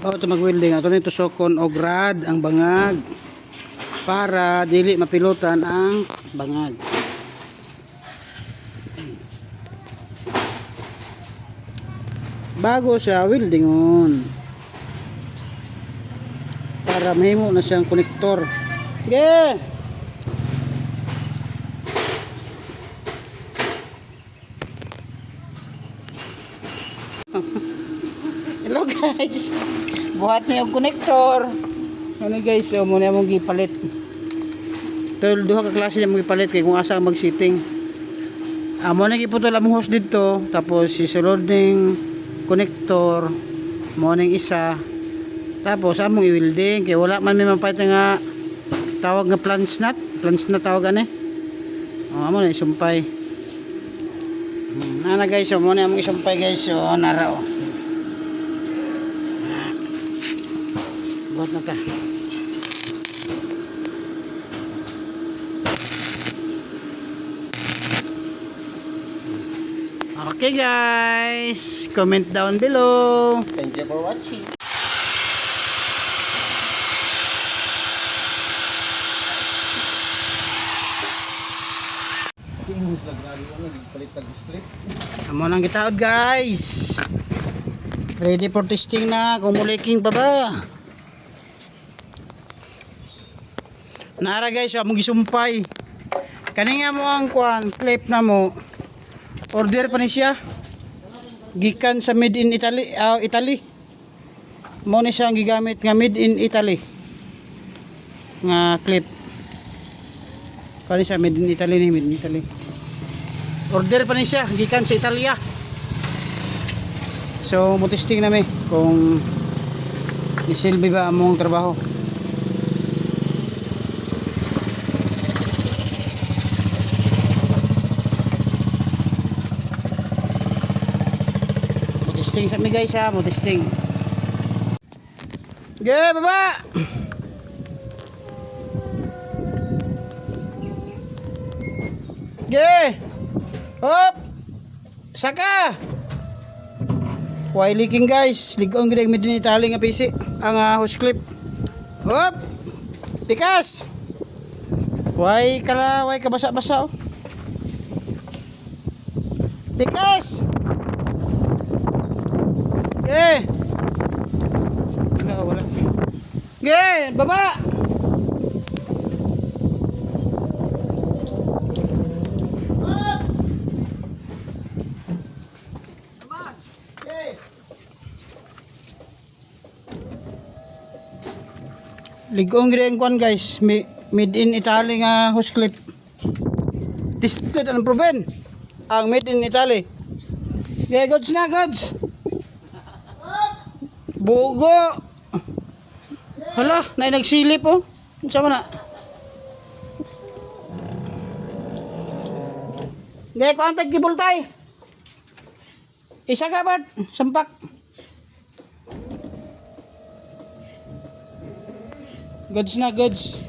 Ito mag-welding. Ito nito sokon og rad ang bangag para dili mapilutan ang bangag. Bago siya weldingon para mahimo na siyang konektor. Okay. Hello guys. Buhat na yung konektor. Ano guys, so muna mong gipalit. Tol duha ka klase na mong gipalit kay kung asa mag-sitting. Amo na giputol among hose dito, tapos sisulod ning konektor mo ning isa. Tapos among i-welding kay wala man may mapait nga tawag nga plunge nut tawag ani. Amo na isumpay. Ana guys, so mo na among isumpay guys, so nara oh. Buat na ta. Okay guys, comment down below. Thank you for watching. Amo nang gitaod guys. Ready for testing na kung muliking pa ba. Nara guys, so among gisumpay. Kani nga mo ang kuan, clip na mo. Order pa ni siya. Gikan sa made in Italy, Italy. Mo ni siya ang gigamit nga made in Italy. Nga clip. Kani siya made in Italy ni, made in Italy. Order pa ni siya gikan sa Italia. So mo testing na mi kung nisilbi ba among trabaho. Testing sa mi guys ha, mo testing. Okay, baba. Okay. Hop. Saka. Why leaking guys? Ligon gid ang medin Italy nga PC ang hose clip. Hop. Pikas. Why ka basa-basa oh. Pikas. Okay. Wala. Okay, baba. Ligong gid ang guys, made in Italy nga hose clip. Tested and proven ang made in Italy. Okay, goods na goods. Bugo. Hala, na nagsilip oh. Unsa man na? Gay ko antay gibultay. Isa ka bad, sampak. Goods na goods.